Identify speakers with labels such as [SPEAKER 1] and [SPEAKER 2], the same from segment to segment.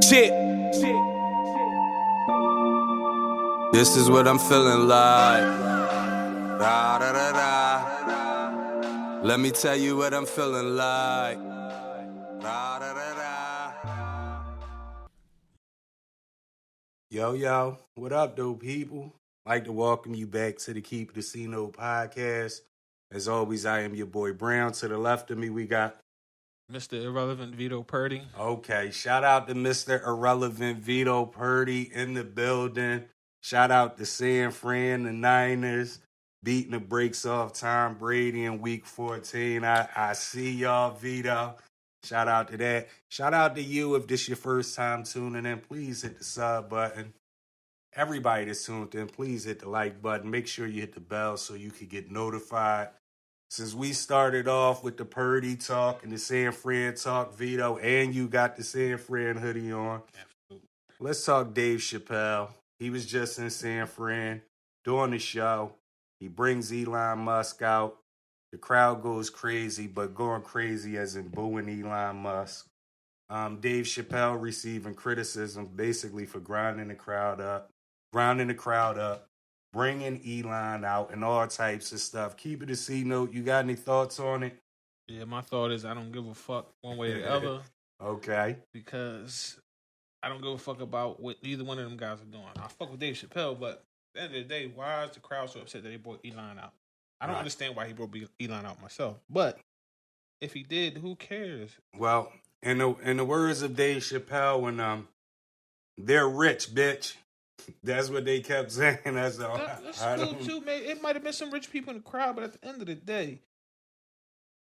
[SPEAKER 1] Shit. This is what I'm feeling like. Da, da, da, da. Let me tell you what I'm feeling like. Da, da, da, da. Yo, what up, though, people? I'd like to welcome you back to the Keep the C Note podcast. As always, I am your boy Brown. To the left of me, we got
[SPEAKER 2] Mr. Irrelevant Vito Purdy.
[SPEAKER 1] Okay, shout out to Mr. Irrelevant Vito Purdy in the building. Shout out to San Fran, the Niners, beating the brakes off Tom Brady in Week 14. I see y'all, Vito. Shout out to that. Shout out to you if this your first time tuning in. Please hit the sub button. Everybody that's tuned in, please hit the like button. Make sure you hit the bell so you can get notified. Since we started off with the Purdy talk and the San Fran talk, Vito, and you got the San Fran hoodie on, let's talk Dave Chappelle. He was just in San Fran doing the show. He brings Elon Musk out. The crowd goes crazy, but going crazy as in booing Elon Musk. Dave Chappelle receiving criticism basically for grinding the crowd up, bringing Elon out and all types of stuff. Keep it a C Note. You got any thoughts on it?
[SPEAKER 2] Yeah, my thought is I don't give a fuck one way or the other.
[SPEAKER 1] Okay.
[SPEAKER 2] Because I don't give a fuck about what either one of them guys are doing. I fuck with Dave Chappelle, but at the end of the day, why is the crowd so upset that they brought Elon out? I don't understand why he brought Elon out myself. But if he did, who cares?
[SPEAKER 1] Well, in the words of Dave Chappelle, when they're rich, bitch. That's what they kept saying. That's
[SPEAKER 2] cool too, man. It might have been some rich people in the crowd, but at the end of the day,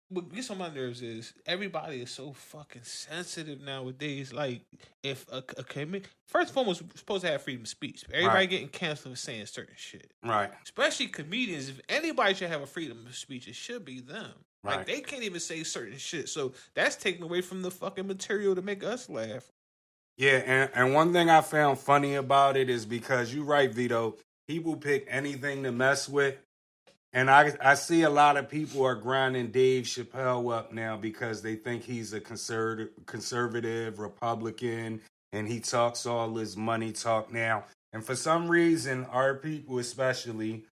[SPEAKER 2] what gets on my nerves is everybody is so fucking sensitive nowadays. Like, if first and foremost, we're supposed to have freedom of speech. Everybody getting canceled for saying certain shit.
[SPEAKER 1] Right.
[SPEAKER 2] Especially comedians. If anybody should have a freedom of speech, it should be them.
[SPEAKER 1] Right.
[SPEAKER 2] Like, they can't even say certain shit. So that's taken away from the fucking material to make us laugh.
[SPEAKER 1] Yeah, and one thing I found funny about it is because you're right, Vito, people pick anything to mess with. And I see a lot of people are grinding Dave Chappelle up now because they think he's a conservative Republican and he talks all his money talk now. And for some reason, our people especially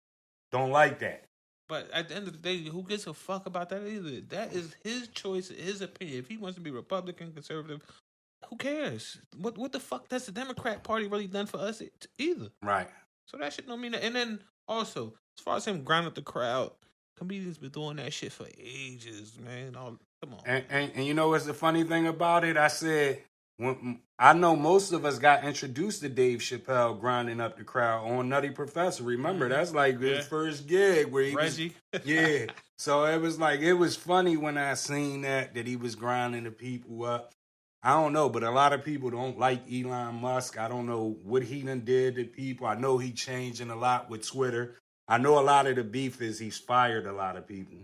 [SPEAKER 1] don't like that.
[SPEAKER 2] But at the end of the day, who gives a fuck about that either? That is his choice, his opinion. If he wants to be Republican, conservative, who cares? What the fuck has the Democrat Party really done for us either?
[SPEAKER 1] Right.
[SPEAKER 2] So that shit don't mean that. And then also, as far as him grinding up the crowd, comedians been doing that shit for ages, man. Come on.
[SPEAKER 1] And you know what's the funny thing about it? I said, I know most of us got introduced to Dave Chappelle grinding up the crowd on Nutty Professor. Remember, that's like his first gig where he
[SPEAKER 2] Reggie.
[SPEAKER 1] Yeah. So it was funny when I seen that he was grinding the people up. I don't know, but a lot of people don't like Elon Musk. I don't know what he done did to people. I know he changing a lot with Twitter. I know a lot of the beef is he's fired a lot of people.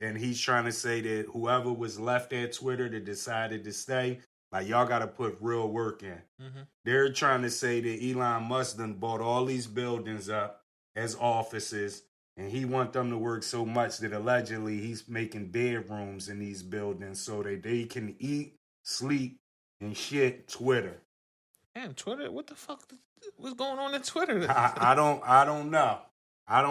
[SPEAKER 1] And he's trying to say that whoever was left at Twitter that decided to stay, like, y'all got to put real work in. Mm-hmm. They're trying to say that Elon Musk done bought all these buildings up as offices, and he want them to work so much that allegedly he's making bedrooms in these buildings so that they can eat, sleep, and shit Twitter.
[SPEAKER 2] Damn, Twitter? What the fuck? What's going on in Twitter?
[SPEAKER 1] I don't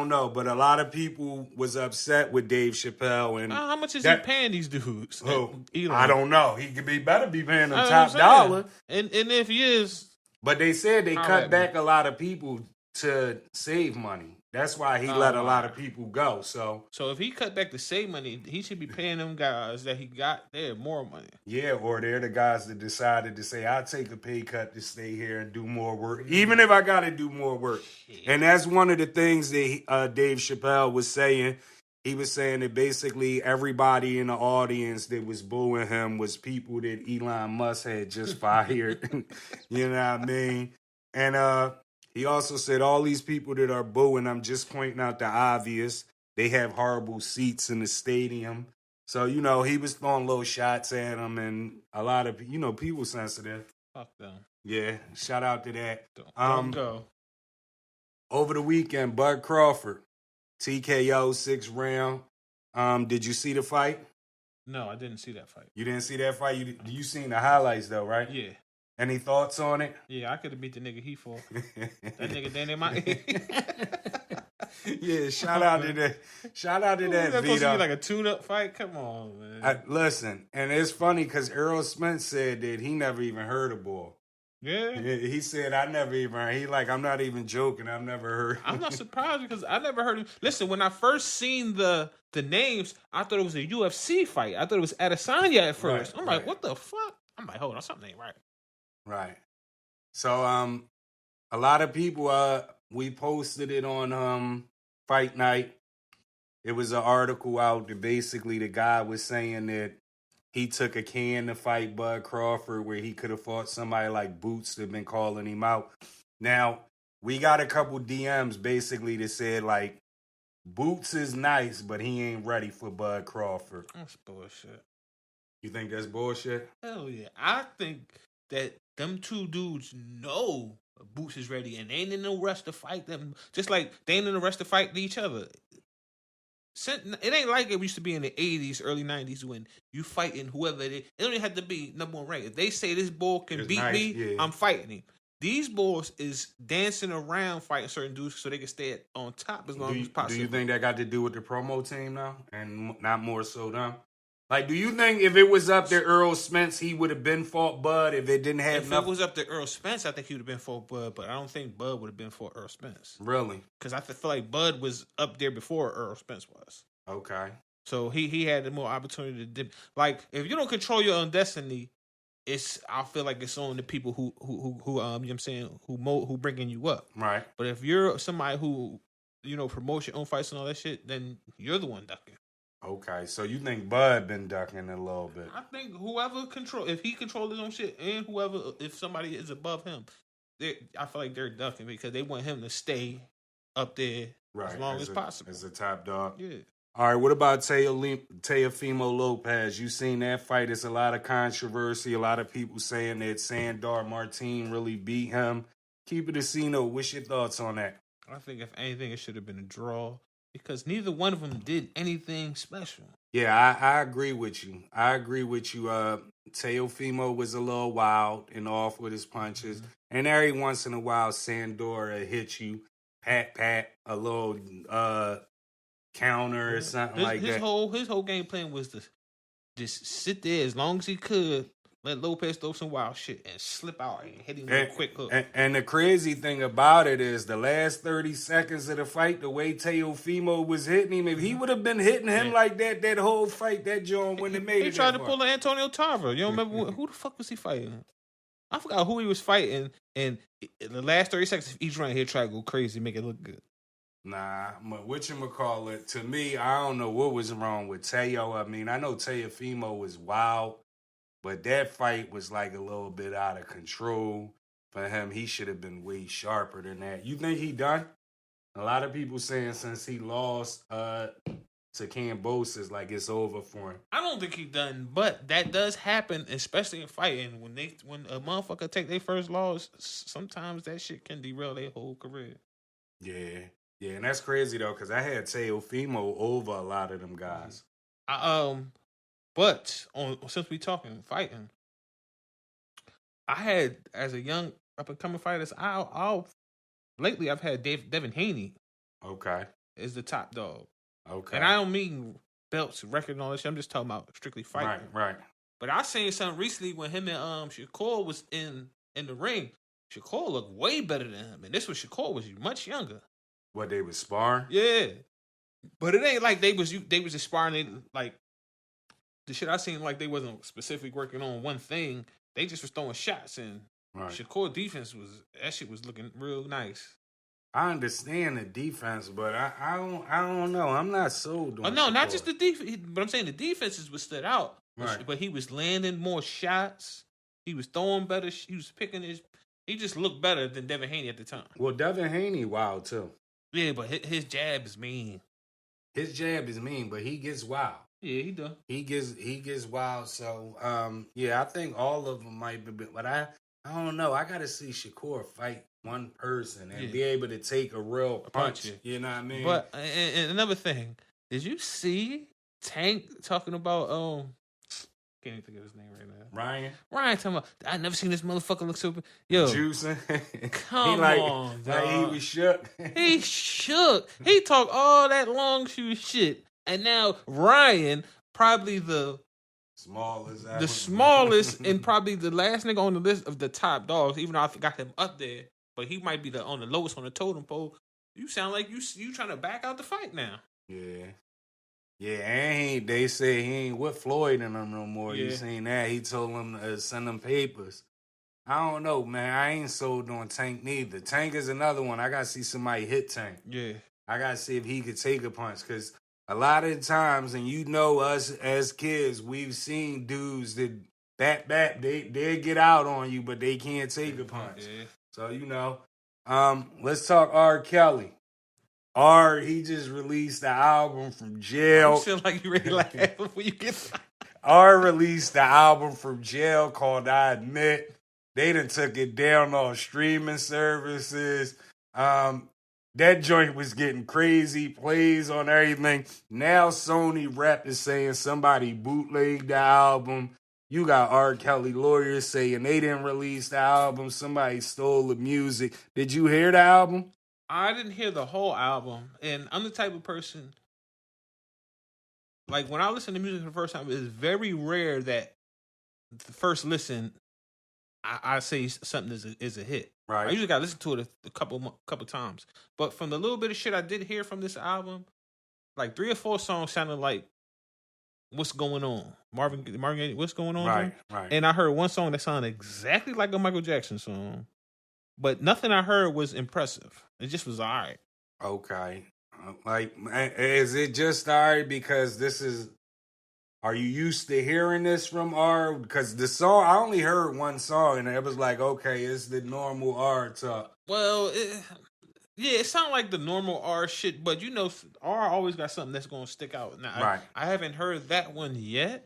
[SPEAKER 1] know, but a lot of people was upset with Dave Chappelle. And
[SPEAKER 2] how much is he paying these dudes?
[SPEAKER 1] Elon?
[SPEAKER 2] I
[SPEAKER 1] I don't know. He better be paying them top dollar.
[SPEAKER 2] And if he is,
[SPEAKER 1] but they said they cut back a lot of people to save money. That's why he let a lot of people go. So
[SPEAKER 2] if he cut back to save money, he should be paying them guys that he got there more money.
[SPEAKER 1] Yeah, or they're the guys that decided to say, I'll take a pay cut to stay here and do more work, even if I got to do more work. Shit. And that's one of the things that Dave Chappelle was saying. He was saying that basically everybody in the audience that was booing him was people that Elon Musk had just fired. You know what I mean? And he also said all these people that are booing, I'm just pointing out the obvious. They have horrible seats in the stadium. So, he was throwing little shots at them, and a lot of, people sensitive.
[SPEAKER 2] Fuck them.
[SPEAKER 1] Yeah, shout out to that.
[SPEAKER 2] Don't go.
[SPEAKER 1] Over the weekend, Bud Crawford, TKO, 6th round. Did you see the fight?
[SPEAKER 2] No, I didn't see that fight.
[SPEAKER 1] You didn't see that fight? You seen the highlights, though, right?
[SPEAKER 2] Yeah.
[SPEAKER 1] Any thoughts on it?
[SPEAKER 2] Yeah, I could have beat the nigga he fought. That nigga then in my
[SPEAKER 1] Yeah, shout out to that. Shout out to that
[SPEAKER 2] Vito. Supposed to be
[SPEAKER 1] Vito.
[SPEAKER 2] like a tune-up fight? Come on, man.
[SPEAKER 1] Listen, and it's funny because Errol Spence said that he never even heard a ball.
[SPEAKER 2] Yeah.
[SPEAKER 1] He said, I never even heard. He like, I'm not even joking. I've never heard.
[SPEAKER 2] I'm not surprised because I never heard him. Listen, when I first seen the names, I thought it was a UFC fight. I thought it was Adesanya at first. I'm like, what the fuck? I'm like, hold on, something ain't right.
[SPEAKER 1] Right. So, a lot of people, we posted it on Fight Night. It was an article out that basically the guy was saying that he took a can to fight Bud Crawford where he could have fought somebody like Boots that been calling him out. Now, we got a couple DMs basically that said like, Boots is nice, but he ain't ready for Bud Crawford.
[SPEAKER 2] That's bullshit.
[SPEAKER 1] You think that's bullshit?
[SPEAKER 2] Hell yeah. I think that them two dudes know Boots is ready and they ain't in no rush to fight them. Just like they ain't in no rush to fight each other. It ain't like it used to be in the 80s, early 90s when you fighting whoever it don't even have to be number one ranked. If they say this bull can beat me, I'm fighting him. These bulls is dancing around fighting certain dudes so they can stay on top as long as possible.
[SPEAKER 1] Do you think that got to do with the promo team now and not more so them? Like, do you think if it was up to Errol Spence, he would have been fought Bud if it didn't have
[SPEAKER 2] If it was up to Errol Spence, I think he would have been fought Bud, but I don't think Bud would have been fought Errol Spence.
[SPEAKER 1] Really?
[SPEAKER 2] Because I feel like Bud was up there before Errol Spence was.
[SPEAKER 1] Okay.
[SPEAKER 2] So he had more opportunity to dip. Like, if you don't control your own destiny, I feel like it's on the people who you know what I'm saying, who bringing you up.
[SPEAKER 1] Right.
[SPEAKER 2] But if you're somebody who, you know, promotes your own fights and all that shit, then you're the one ducking.
[SPEAKER 1] Okay, so you think Bud been ducking a little bit?
[SPEAKER 2] I think if he controls his own shit, and if somebody is above him, I feel like they're ducking because they want him to stay up there as long as possible.
[SPEAKER 1] As a top dog.
[SPEAKER 2] Yeah.
[SPEAKER 1] All right, what about Teofimo Lopez? You seen that fight? It's a lot of controversy. A lot of people saying that Sandor Martin really beat him. Keep it a C-note. What's your thoughts on that?
[SPEAKER 2] I think if anything, it should have been a draw. Because neither one of them did anything special.
[SPEAKER 1] Yeah, I agree with you. Teofimo was a little wild and off with his punches. Mm-hmm. And every once in a while, Sandor hit you, pat, a little counter or something like that.
[SPEAKER 2] His whole game plan was to just sit there as long as he could, let Lopez throw some wild shit and slip out and hit him with a quick hook.
[SPEAKER 1] And the crazy thing about it is the last 30 seconds of the fight, the way Teofimo was hitting him, if he would have been hitting him like that whole fight, that John wouldn't have made it.
[SPEAKER 2] He tried to pull an Antonio Tarver. You don't remember who the fuck was he fighting? I forgot who he was fighting. And the last 30 seconds of each round, he'll try to go crazy, make it look good.
[SPEAKER 1] Nah, whatchamacallit, to me, I don't know what was wrong with Teo. I mean, I know Teofimo was wild. But that fight was like a little bit out of control for him. He should have been way sharper than that. You think he done? A lot of people saying since he lost to Kambosos, like it's over for him.
[SPEAKER 2] I don't think he done, but that does happen, especially in fighting. When a motherfucker take their first loss, sometimes that shit can derail their whole career.
[SPEAKER 1] Yeah, and that's crazy though, because I had Teofimo over a lot of them guys.
[SPEAKER 2] But since we talking fighting, I had as a young up and coming fighter, lately I've had Devin Haney.
[SPEAKER 1] Okay,
[SPEAKER 2] is the top dog.
[SPEAKER 1] Okay,
[SPEAKER 2] and I don't mean belts, record, and all that shit. I'm just talking about strictly fighting.
[SPEAKER 1] Right.
[SPEAKER 2] But I seen something recently when him and Shakur was in the ring. Shakur looked way better than him, and this was Shakur was much younger.
[SPEAKER 1] What, they was sparring?
[SPEAKER 2] Yeah, but it ain't like they was just sparring. Like the shit I seen, like they wasn't specifically working on one thing. They just was throwing shots, and Shakur defense was looking real nice.
[SPEAKER 1] I understand the defense, but I don't know. I'm not sold on.
[SPEAKER 2] No, not just the defense, but I'm saying the defenses was stood out.
[SPEAKER 1] Right.
[SPEAKER 2] But he was landing more shots. He was throwing better. He was picking his. He just looked better than Devin Haney at the time.
[SPEAKER 1] Well, Devin Haney wild too.
[SPEAKER 2] Yeah, but his jab is mean.
[SPEAKER 1] His jab is mean, but he gets wild.
[SPEAKER 2] Yeah, he does.
[SPEAKER 1] He gets wild. So, yeah, I think all of them might be, but I don't know. I got to see Shakur fight one person and be able to take a real punch. You know what I mean?
[SPEAKER 2] But and another thing, did you see Tank talking about Can't even think of his name right now.
[SPEAKER 1] Ryan
[SPEAKER 2] talking about, I never seen this motherfucker look so... Yo.
[SPEAKER 1] Juicing.
[SPEAKER 2] Come on, dog.
[SPEAKER 1] Like he was shook.
[SPEAKER 2] He shook. He talked all that long shoe shit. And now Ryan, probably the smallest and probably the last nigga on the list of the top dogs, even though I got him up there, but he might be on the lowest on the totem pole. You sound like you trying to back out the fight now.
[SPEAKER 1] Yeah. Yeah, and they say he ain't with Floyd and them no more. Yeah. You seen that? He told them to send them papers. I don't know, man. I ain't sold on Tank neither. Tank is another one. I got to see somebody hit Tank.
[SPEAKER 2] Yeah.
[SPEAKER 1] I got to see if he could take a punch. Because a lot of the times, and you know us as kids, we've seen dudes that they get out on you, but they can't take a punch. Yeah. So, you know, let's talk R. Kelly. He just released the album from jail.
[SPEAKER 2] You feel like you ready to laugh before you get
[SPEAKER 1] R released the album from jail called I Admit. They done took it down on streaming services. That joint was getting crazy, plays on everything. Now Sony Rep is saying somebody bootlegged the album. You got R. Kelly lawyers saying they didn't release the album. Somebody stole the music. Did you hear the album?
[SPEAKER 2] I didn't hear the whole album, and I'm the type of person, like, when I listen to music for the first time, it's very rare that the first listen, I say something is a hit.
[SPEAKER 1] Right.
[SPEAKER 2] I usually got to listen to it a couple times. But from the little bit of shit I did hear from this album, like 3 or 4 songs sounded like What's Going On. Marvin, What's Going On?
[SPEAKER 1] Right.
[SPEAKER 2] And I heard one song that sounded exactly like a Michael Jackson song. But nothing I heard was impressive. It just was all right.
[SPEAKER 1] Okay. Like, is it just all right because are you used to hearing this from R? Because the song, I only heard one song, and it was like, okay, it's the normal R talk.
[SPEAKER 2] Well, it sounded like the normal R shit, but you know, R always got something that's going to stick out. Now,
[SPEAKER 1] right.
[SPEAKER 2] I haven't heard that one yet.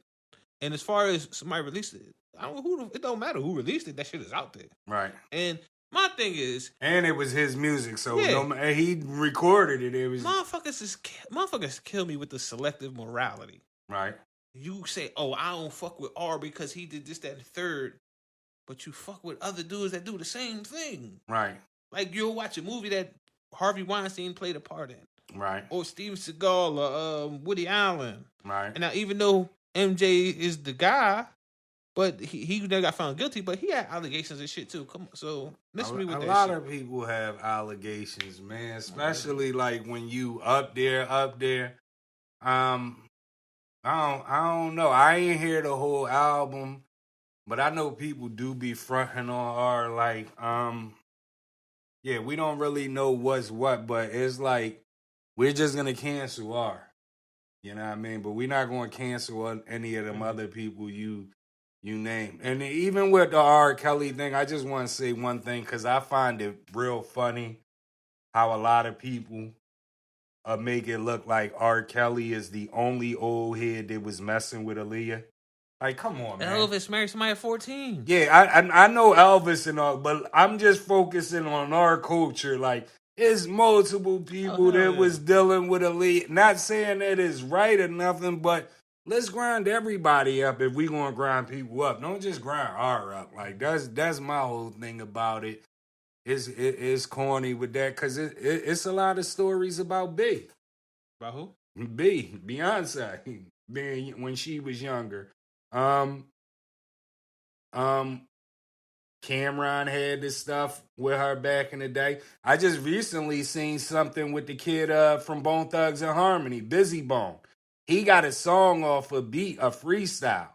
[SPEAKER 2] And as far as somebody released it, I don't know it don't matter who released it, that shit is out there.
[SPEAKER 1] Right.
[SPEAKER 2] And my thing is,
[SPEAKER 1] and it was his music, so he recorded it. It was
[SPEAKER 2] motherfuckers kill me with the selective morality.
[SPEAKER 1] Right.
[SPEAKER 2] You say, "Oh, I don't fuck with R because he did this, that, and the third," but you fuck with other dudes that do the same thing.
[SPEAKER 1] Right.
[SPEAKER 2] Like you'll watch a movie that Harvey Weinstein played a part in.
[SPEAKER 1] Right.
[SPEAKER 2] Or Steven Seagal or Woody Allen.
[SPEAKER 1] Right.
[SPEAKER 2] And now, even though MJ is the guy. But he never got found guilty, but he had allegations and shit too. Come on, so listen to me with that shit. A lot
[SPEAKER 1] of people have allegations, man. Especially like when you up there. I don't know. I ain't hear the whole album, but I know people do be fronting on R. Like, yeah, we don't really know what's what, but it's like we're just gonna cancel R. You know what I mean? But we're not gonna cancel any of them other people you name. And even with the R. Kelly thing, I just want to say one thing because I find it real funny how a lot of people make it look like R. Kelly is the only old head that was messing with Aaliyah. Like, come on, man.
[SPEAKER 2] Elvis married somebody at 14.
[SPEAKER 1] Yeah, I know Elvis and all, but I'm just focusing on our culture. Like, it's multiple people that was dealing with Aaliyah. Not saying that it's right or nothing, but let's grind everybody up if we gonna grind people up. Don't just grind R up. Like that's my whole thing about it. It's corny with that because it's a lot of stories about B.
[SPEAKER 2] About who?
[SPEAKER 1] Beyonce being when she was younger. Cameron had this stuff with her back in the day. I just recently seen something with the kid from Bone Thugs and Harmony, Busy Bone. He got a song off a beat, a freestyle.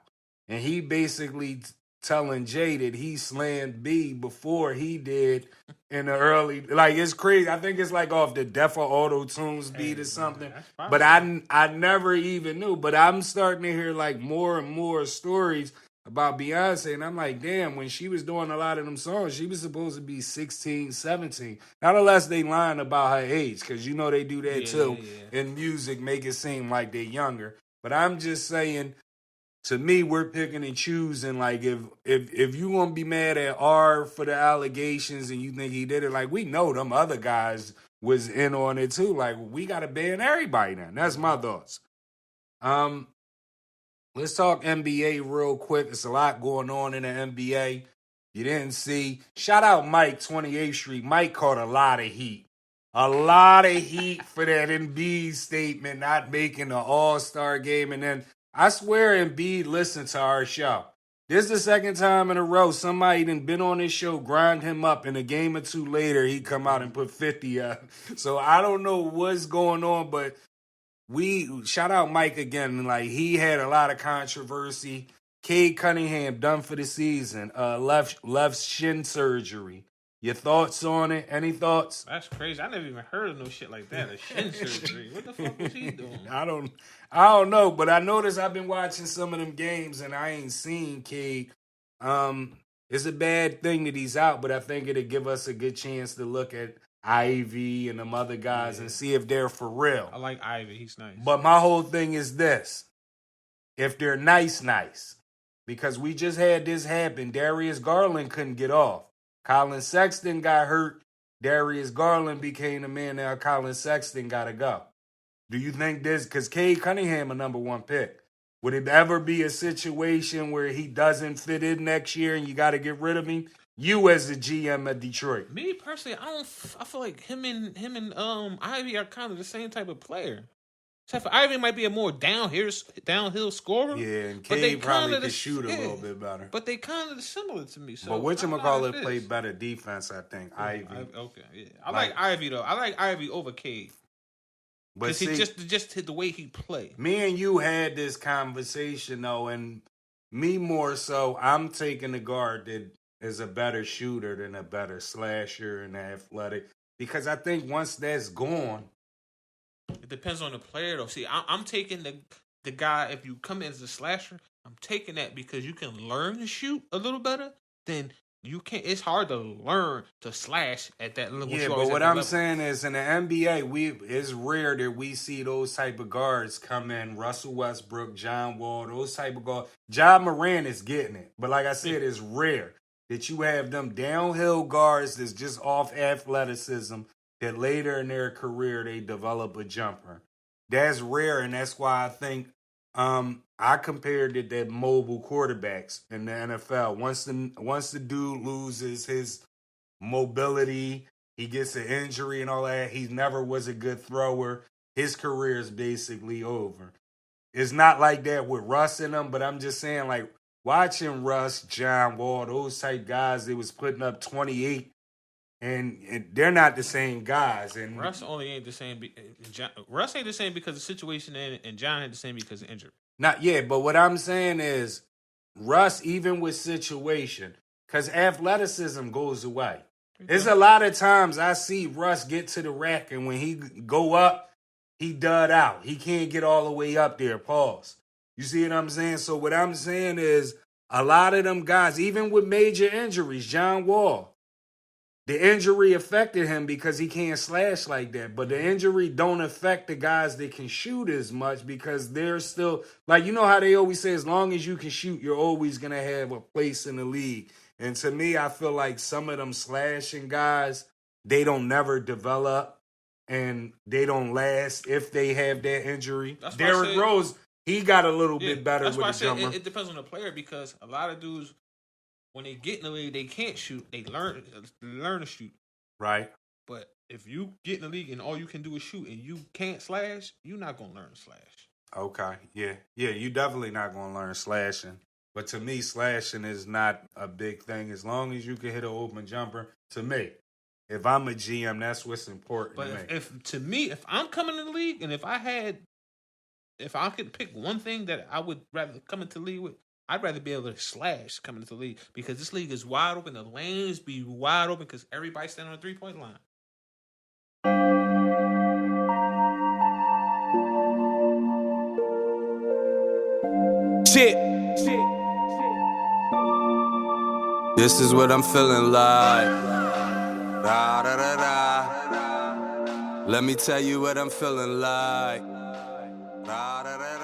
[SPEAKER 1] And he basically telling Jay that he slammed B before he did in the early... Like, it's crazy. I think it's like off the Defa Auto Tunes beat or something. But I never even knew. But I'm starting to hear, like, more and more stories about Beyonce. And I'm like, damn, when she was doing a lot of them songs, she was supposed to be 16, 17. Not unless they lying about her age, because you know they do that too. Yeah. In music, make it seem like they're younger. But I'm just saying, to me, we're picking and choosing. Like, if you want to be mad at R for the allegations and you think he did it, like, we know them other guys was in on it too. Like, we got to ban everybody now. That's my thoughts. Let's talk NBA real quick. There's a lot going on in the NBA. You didn't see. Shout out Mike, 28th Street. Mike caught a lot of heat. A lot of heat for that Embiid statement, not making the All-Star game. And then I swear Embiid listened to our show. This is the second time in a row somebody done been on this show, grind him up, and a game or two later he come out and put 50 up. So I don't know what's going on, but we shout out Mike again. Like, he had a lot of controversy. Cade Cunningham done for the season. Left shin surgery. Your thoughts on it? Any thoughts?
[SPEAKER 2] That's crazy. I never even heard of no shit like that. A shin surgery. What the fuck was he doing?
[SPEAKER 1] I don't know, but I noticed I've been watching some of them games and I ain't seen Cade. It's a bad thing that he's out, but I think it'll give us a good chance to look at Ivy and them other guys and see if they're for real.
[SPEAKER 2] I like Ivy. He's nice.
[SPEAKER 1] But my whole thing is this. If they're nice. Because we just had this happen. Darius Garland couldn't get off. Colin Sexton got hurt. Darius Garland became the man. Now Colin Sexton got to go. Do you think this? Because Cade Cunningham a number one pick. Would it ever be a situation where he doesn't fit in next year and you got to get rid of him? You as the GM of Detroit.
[SPEAKER 2] Me personally, I feel like him and Ivy are kind of the same type of player. Except for Ivy might be a more downhill scorer.
[SPEAKER 1] Yeah, and Cade probably could shoot a little bit better.
[SPEAKER 2] But they kind of similar to me. So
[SPEAKER 1] but whatchamacallit play better defense, I think. Ivy.
[SPEAKER 2] Okay, yeah. I like Ivy though. I like Ivy over Cade. But he just the way he played.
[SPEAKER 1] Me and you had this conversation though, and me more so, I'm taking the guard that is a better shooter than a better slasher and athletic. Because I think once that's gone,
[SPEAKER 2] it depends on the player, though. See, I'm taking the guy, if you come in as a slasher, I'm taking that because you can learn to shoot a little better. Then you can't. It's hard to learn to slash at that level.
[SPEAKER 1] Yeah, but what I'm saying is in the NBA, it's rare that we see those type of guards come in. Russell Westbrook, John Wall, those type of guards. Ja Morant is getting it. But like I said, it's rare that you have them downhill guards that's just off athleticism that later in their career they develop a jumper. That's rare, and that's why I think I compared it to mobile quarterbacks in the NFL. Once the dude loses his mobility, he gets an injury and all that, he never was a good thrower. His career is basically over. It's not like that with Russ in them, but I'm just saying, like, watching Russ, John Wall, those type guys, they was putting up 28, and they're not the same guys. And
[SPEAKER 2] Russ only ain't the same. Russ ain't the same because of the situation, and John ain't the same because of injury.
[SPEAKER 1] Not yet, but what I'm saying is, Russ, even with situation, because athleticism goes away. There's a lot of times I see Russ get to the rack, and when he go up, he dud out. He can't get all the way up there. Pause. You see what I'm saying? So what I'm saying is, a lot of them guys, even with major injuries, John Wall, the injury affected him because he can't slash like that. But the injury don't affect the guys that can shoot as much because they're still, like, you know how they always say, as long as you can shoot, you're always going to have a place in the league. And to me, I feel like some of them slashing guys, they don't never develop and they don't last if they have that injury. Derrick Rose, he got a little bit better with the jumper.
[SPEAKER 2] It depends on the player because a lot of dudes, when they get in the league, they can't shoot. They learn to shoot.
[SPEAKER 1] Right.
[SPEAKER 2] But if you get in the league and all you can do is shoot and you can't slash, you're not going to learn to slash.
[SPEAKER 1] Okay. Yeah. Yeah, you definitely not going to learn slashing. But to me, slashing is not a big thing. As long as you can hit an open jumper, to me, if I'm a GM, that's what's important to me. If I'm coming in the league and if I could pick one thing that I would rather come into the league with, I'd rather be able to slash coming into the league because this league is wide open. The lanes be wide open because everybody's standing on the 3-point line.
[SPEAKER 3] Shit. This is what I'm feeling like. Da, da, da, da. Let me tell you what I'm feeling like. Da, da, da, da.